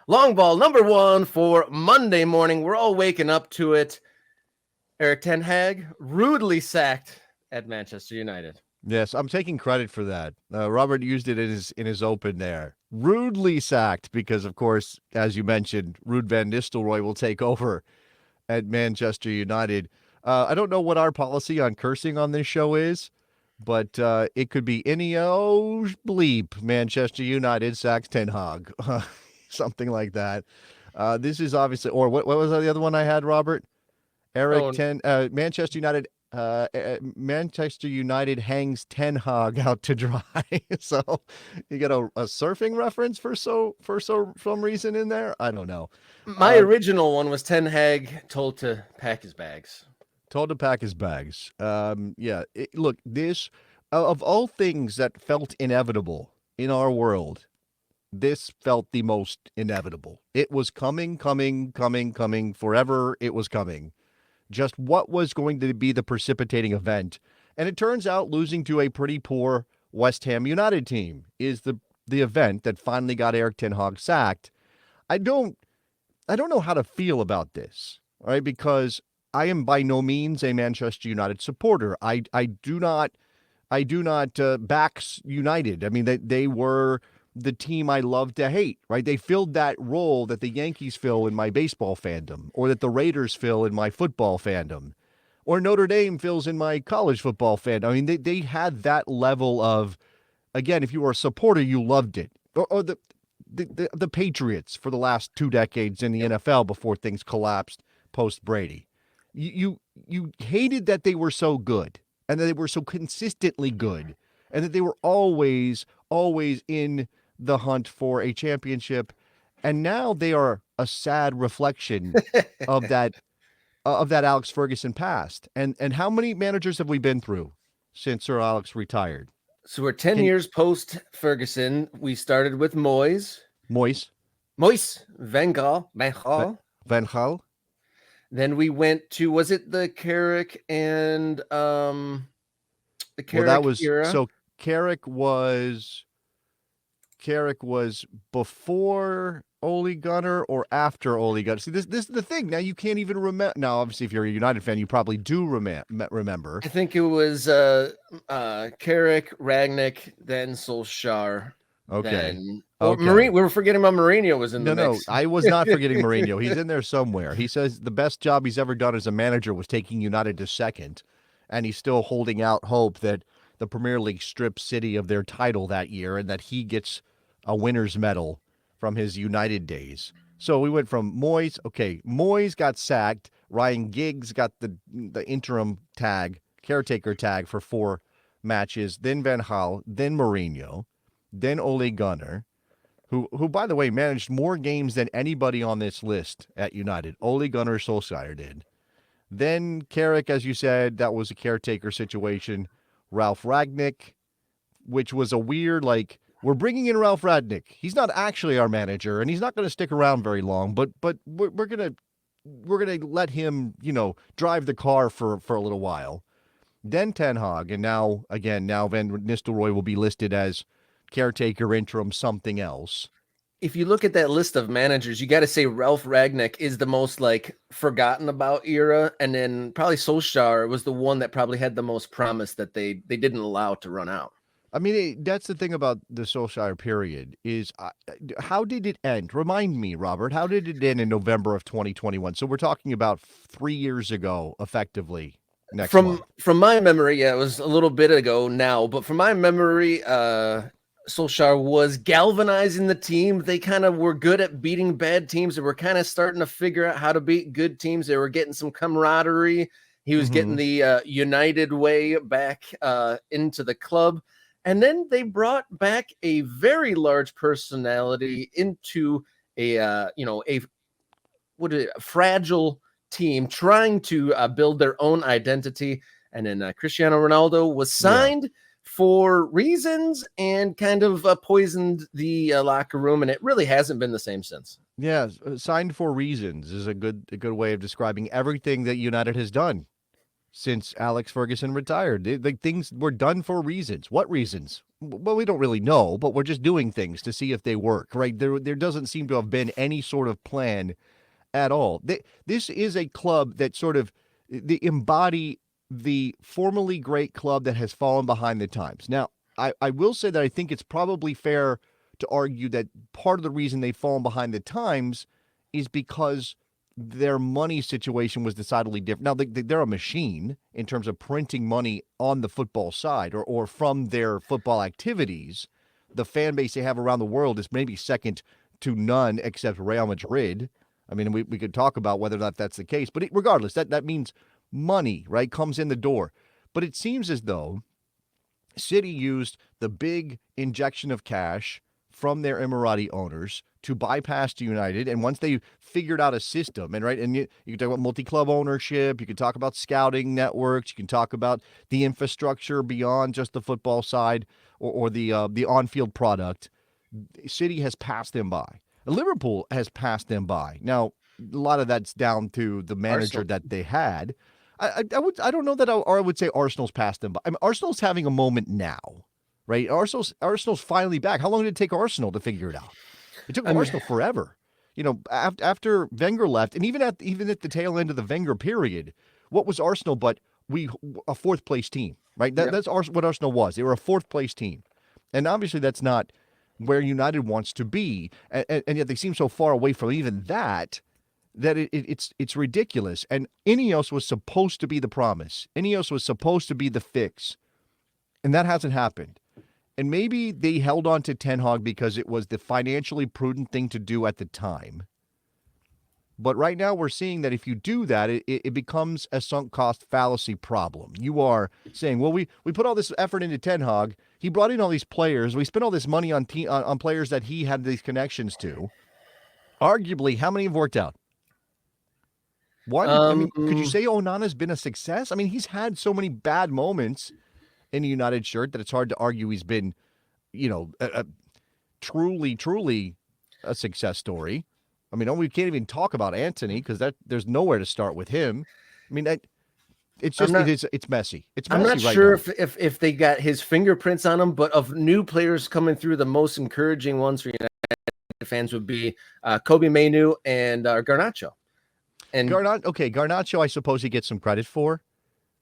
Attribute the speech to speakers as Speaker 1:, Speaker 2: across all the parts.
Speaker 1: Long ball number one for Monday morning. We're all waking up to it. Erik Ten Hag rudely sacked at Manchester United.
Speaker 2: Yes, I'm taking credit for that. Robert used it in his open there. Rudely sacked because, of course, as you mentioned, Ruud van Nistelrooy will take over at Manchester United. I don't know what our policy on cursing on this show is, but it could be any bleep Manchester United sacks Ten Hag, something like that. This is obviously, or what was the other one I had, Robert? Manchester United. Manchester United hangs Ten Hag out to dry. So you get a surfing reference for some reason in there. I don't know.
Speaker 1: My original one was Ten Hag told to pack his bags.
Speaker 2: Told to pack his bags. Look, this of all things that felt inevitable in our world, this felt the most inevitable. It was coming forever. It was coming. Just what was going to be the precipitating event. And it turns out losing to a pretty poor West Ham United team is the event that finally got Erik Ten Hag sacked. I don't know how to feel about this, all right? Because I am by no means a Manchester United supporter. I do not back United. I mean, they were the team I love to hate, right? They filled that role that the Yankees fill in my baseball fandom, or that the Raiders fill in my football fandom, or Notre Dame fills in my college football fandom. I mean, they had that level of, again, if you were a supporter, you loved it. Or the Patriots for the last 2 decades in the NFL before things collapsed post Brady. You hated that they were so good and that they were so consistently good and that they were always in the hunt for a championship, and now they are a sad reflection of that Alex Ferguson past. And how many managers have we been through since Sir Alex retired?
Speaker 1: So we're 10 years post Ferguson. We started with Moyes, Van Gaal. Then we went to, was it the Carrick and the Carrick era?
Speaker 2: So Carrick was before Ole Gunnar or after Ole Gunnar? See, this is the thing. Now you can't even remember. Now, obviously, if you're a United fan, you probably do remember.
Speaker 1: I think it was Carrick, Ragnick, then Solskjaer.
Speaker 2: Okay.
Speaker 1: We were forgetting about Mourinho was in the mix.
Speaker 2: No, I was not forgetting Mourinho. He's in there somewhere. He says the best job he's ever done as a manager was taking United to second, and he's still holding out hope that the Premier League strips City of their title that year and that he gets a winner's medal from his United days. So we went from Moyes. Okay, Moyes got sacked. Ryan Giggs got the interim tag, caretaker tag for 4 matches. Then Van Gaal, then Mourinho, then Ole Gunnar, who by the way managed more games than anybody on this list at United. Ole Gunnar Solskjaer did. Then Carrick, as you said, that was a caretaker situation. Ralph Ragnick, which was a weird, like, we're bringing in Ralph Ragnick. He's not actually our manager, and he's not going to stick around very long. But we're gonna let him, drive the car for a little while. Then Ten Hag, and now Van Nistelrooy will be listed as caretaker, interim, something else.
Speaker 1: If you look at that list of managers, you got to say Ralph Ragnick is the most forgotten about era, and then probably Solskjaer was the one that probably had the most promise that they didn't allow to run out.
Speaker 2: I mean, that's the thing about the Solskjaer period is how did it end? Remind me, Robert, how did it end in November of 2021? So we're talking about 3 years ago, effectively.
Speaker 1: From my memory, it was a little bit ago now, but from my memory, Solskjaer was galvanizing the team. They kind of were good at beating bad teams. They were kind of starting to figure out how to beat good teams. They were getting some camaraderie. He was getting the United way back into the club. And then they brought back a very large personality into a fragile team trying to build their own identity. And then Cristiano Ronaldo was signed for reasons and kind of poisoned the locker room, and it really hasn't been the same since.
Speaker 2: Yeah, signed for reasons is a good way of describing everything that United has done since Alex Ferguson retired. Things were done for reasons. What reasons? Well, we don't really know, but we're just doing things to see if they work, right? There doesn't seem to have been any sort of plan at all. This is a club that sort of they embody the formerly great club that has fallen behind the times. Now, I will say that I think it's probably fair to argue that part of the reason they've fallen behind the times is because their money situation was decidedly different. Now, they're a machine in terms of printing money on the football side or from their football activities. The fan base they have around the world is maybe second to none except Real Madrid. I mean, we could talk about whether or not that's the case, but regardless, that means money, right, comes in the door. But it seems as though City used the big injection of cash from their Emirati owners to bypass United. And once they figured out a system, and you can talk about multi-club ownership, you can talk about scouting networks, you can talk about the infrastructure beyond just the football side or the on-field product. City has passed them by. Liverpool has passed them by. Now, a lot of that's down to the manager that they had. I don't know that I would say Arsenal's passed them by. I mean, Arsenal's having a moment now, right? Arsenal's finally back. How long did it take Arsenal to figure it out? It took Arsenal forever. You know, after Wenger left, and even at the tail end of the Wenger period, what was Arsenal but a fourth place team, right? That's what Arsenal was. They were a fourth place team, and obviously that's not where United wants to be, and yet they seem so far away from even that it's ridiculous. And Ineos was supposed to be the promise. Ineos was supposed to be the fix, and that hasn't happened. And maybe they held on to Ten Hag because it was the financially prudent thing to do at the time. But right now we're seeing that if you do that, it becomes a sunk cost fallacy problem. You are saying, well, we put all this effort into Ten Hag. He brought in all these players. We spent all this money on players that he had these connections to. Arguably, how many have worked out? One, I mean, could you say Onana's been a success? I mean, he's had so many bad moments in a United shirt that it's hard to argue he's been, truly a success story. I mean, we can't even talk about Anthony because there's nowhere to start with him. I mean, it's messy. It's messy.
Speaker 1: I'm not sure if they got his fingerprints on him, but of new players coming through, the most encouraging ones for United fans would be Kobe Mainoo and Garnacho. And
Speaker 2: Garnacho, I suppose he gets some credit for,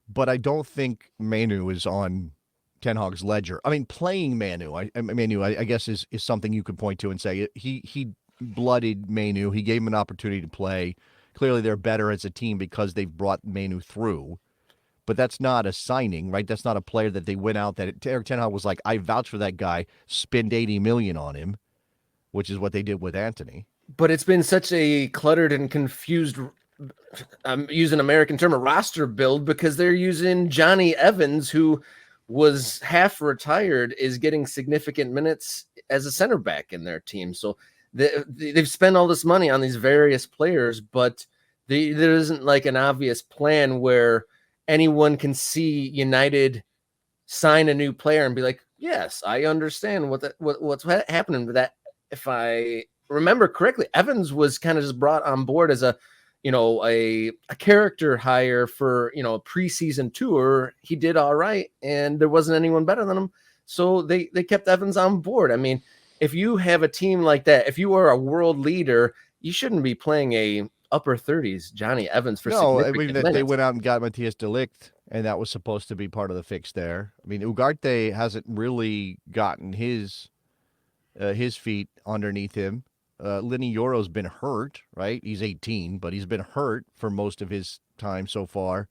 Speaker 2: but I don't think Mainoo is on Ten Hag's ledger. I mean, playing Mainoo, I guess is something you could point to and say he blooded Mainoo. He gave him an opportunity to play. Clearly, they're better as a team because they've brought Mainoo through. But that's not a signing, right? That's not a player that they went out that Erik Ten Hag was like, I vouch for that guy, spend $80 million on him, which is what they did with Anthony.
Speaker 1: But it's been such a cluttered and confused, I'm using an American term, a roster build, because they're using Johnny Evans, who was half retired, is getting significant minutes as a center back in their team. So they've spent all this money on these various players, but there isn't like an obvious plan where anyone can see United sign a new player and be like, yes, I understand what's happening with that. If I remember correctly, Evans was kind of just brought on board as a character hire for, a preseason tour. He did all right, and there wasn't anyone better than him. So they kept Evans on board. I mean, if you have a team like that, if you are a world leader, you shouldn't be playing a upper 30s Johnny Evans for significant minutes.
Speaker 2: They went out and got Matthias de Ligt, and that was supposed to be part of the fix there. I mean, Ugarte hasn't really gotten his feet underneath him. Lenny Yoro's been hurt, right? He's 18, but he's been hurt for most of his time so far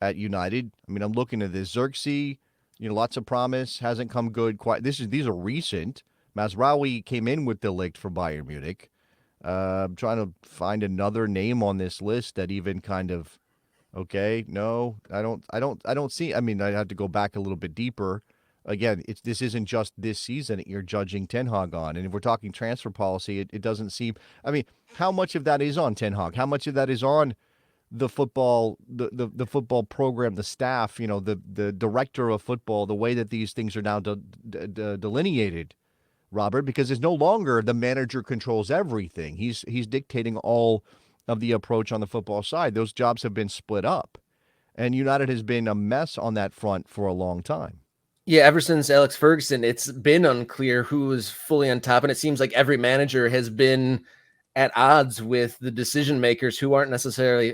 Speaker 2: at United. I mean, I'm looking at this. Xerxes, lots of promise, hasn't come good quite. These are recent. Mazraoui came in with de Ligt for Bayern Munich. I'm trying to find another name on this list that even kind of, okay, no, I don't see. I mean, I'd have to go back a little bit deeper. Again, this isn't just this season that you're judging Ten Hag on. And if we're talking transfer policy, it doesn't seem. I mean, how much of that is on Ten Hag? How much of that is on the football, the football program, the staff, the director of football, the way that these things are now delineated, Robert? Because it's no longer the manager controls everything. He's dictating all of the approach on the football side. Those jobs have been split up. And United has been a mess on that front for a long time.
Speaker 1: Yeah, ever since Alex Ferguson, it's been unclear who is fully on top, and it seems like every manager has been at odds with the decision makers who aren't necessarily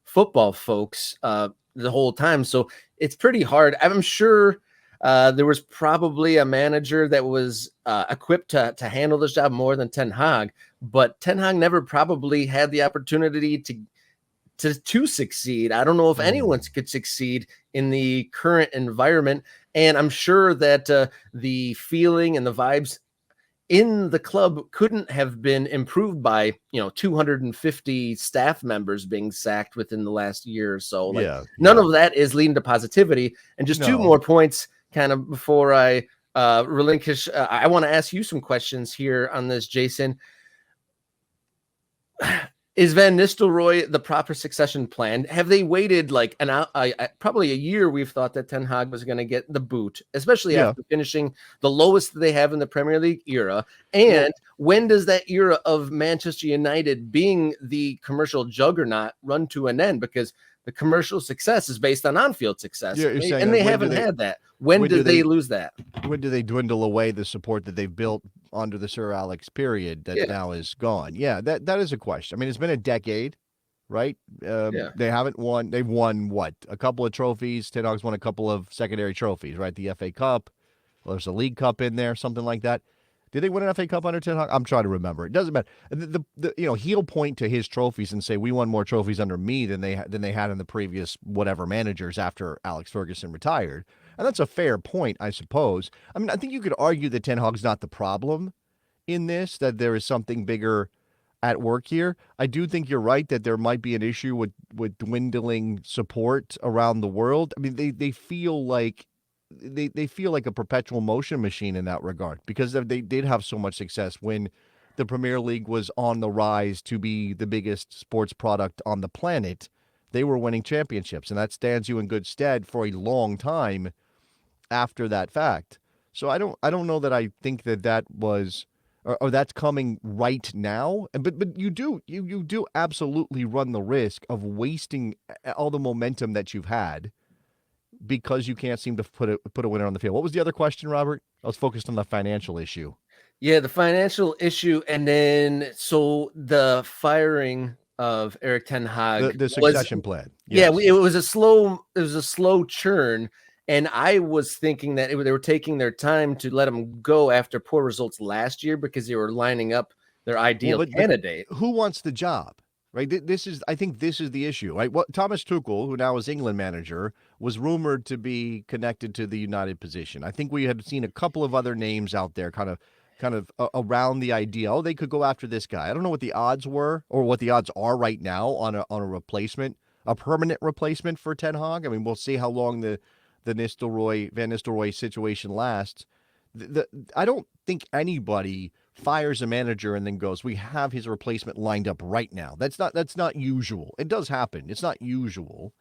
Speaker 1: football folks the whole time. So it's pretty hard. I'm sure there was probably a manager that was equipped to handle this job more than Ten Hag, but Ten Hag never probably had the opportunity to succeed. I don't know if anyone could succeed in the current environment. And I'm sure that the feeling and the vibes in the club couldn't have been improved by 250 staff members being sacked within the last year or so. Like none of that is leading to positivity. And just two more points kind of before I relinquish. I want to ask you some questions here on this, Jason. Is Van Nistelrooy the proper succession plan? Have they waited like probably a year? We've thought that Ten Hag was going to get the boot, especially after finishing the lowest they have in the Premier League era. And when does that era of Manchester United being the commercial juggernaut run to an end? Because the commercial success is based on-field success, and they haven't had that. When did they lose that?
Speaker 2: When do they dwindle away the support that they've built under the Sir Alex period that now is gone? Yeah, that is a question. I mean, it's been a decade, right? They haven't won. They've won, what, a couple of trophies? Ten Hag's won a couple of secondary trophies, right? The FA Cup. Well, there's a League Cup in there, something like that. Did they win an FA Cup under Ten Hag? I'm trying to remember. It doesn't matter. He'll point to his trophies and say we won more trophies under me than they had in the previous whatever managers after Alex Ferguson retired, and that's a fair point, I suppose. I mean, I think you could argue that Ten Hag's not the problem in this; that there is something bigger at work here. I do think you're right that there might be an issue with dwindling support around the world. I mean, they feel like. They feel like a perpetual motion machine in that regard because they did have so much success when the Premier League was on the rise to be the biggest sports product on the planet. They were winning championships, and that stands you in good stead for a long time after that fact. So I don't know that I think that was or that's coming right now. But you do absolutely run the risk of wasting all the momentum that you've had because you can't seem to put a winner on the field. What was the other question, Robert? I was focused on the financial issue.
Speaker 1: Yeah, the financial issue, and then so the firing of Erik Ten Hag,
Speaker 2: the succession plan.
Speaker 1: Yes. Yeah, it was a slow churn, and I was thinking that they were taking their time to let him go after poor results last year because they were lining up their ideal candidate.
Speaker 2: But who wants the job? Right. I think this is the issue. Right. Well, Thomas Tuchel, who now is England manager, was rumored to be connected to the United position. I think we had seen a couple of other names out there kind of around the idea. Oh, they could go after this guy. I don't know what the odds were or what the odds are right now on a replacement, a permanent replacement for Ten Hag. I mean, we'll see how long the Van Nistelrooy situation lasts. I don't think anybody fires a manager and then goes, we have his replacement lined up right now. That's not usual. It does happen. It's not usual.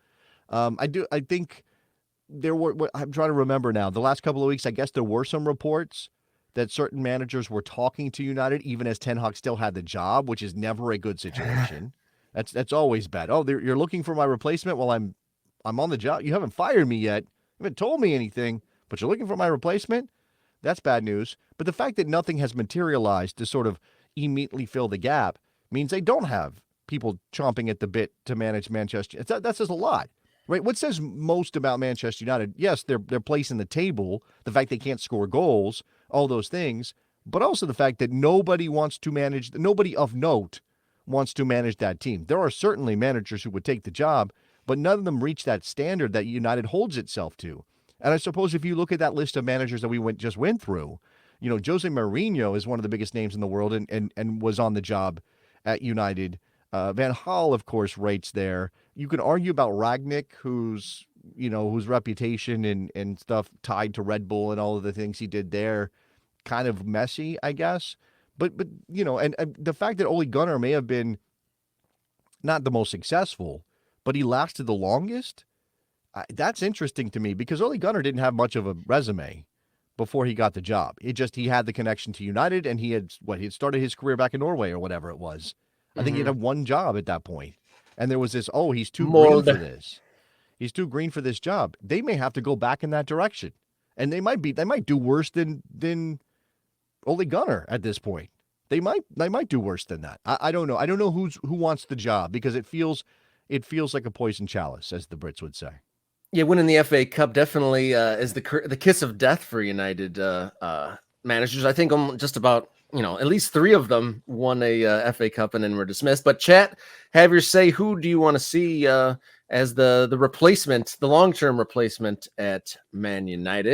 Speaker 2: I think there were, I'm trying to remember now, the last couple of weeks, I guess there were some reports that certain managers were talking to United, even as Ten Hag still had the job, which is never a good situation. That's always bad. Oh, you're looking for my replacement? Well, I'm on the job. You haven't fired me yet. You haven't told me anything, but you're looking for my replacement? That's bad news. But the fact that nothing has materialized to sort of immediately fill the gap means they don't have people chomping at the bit to manage Manchester. That says a lot, right? What says most about Manchester United? Yes, their place in the table, the fact they can't score goals, all those things, but also the fact that nobody of note wants to manage that team. There are certainly managers who would take the job, but none of them reach that standard that United holds itself to. And I suppose if you look at that list of managers that we just went through, Jose Mourinho is one of the biggest names in the world and was on the job at United. Van Gaal, of course, rates there. You can argue about Ragnick, whose reputation and stuff tied to Red Bull and all of the things he did there, kind of messy, I guess. But and the fact that Ole Gunnar may have been not the most successful, but he lasted the longest. That's interesting to me because Ole Gunnar didn't have much of a resume before he got the job. He had the connection to United, and he had started his career back in Norway or whatever it was. I think he had one job at that point, and there was this, he's too green for this. He's too green for this job. They may have to go back in that direction, and they might do worse than Ole Gunnar at this point. They might do worse than that. I don't know. I don't know who wants the job, because it feels like a poison chalice, as the Brits would say.
Speaker 1: Yeah, winning the FA Cup definitely is the kiss of death for United managers. I think just about, at least 3 of them won a FA Cup and then were dismissed. But chat, have your say. Who do you want to see as the replacement, the long-term replacement at Man United?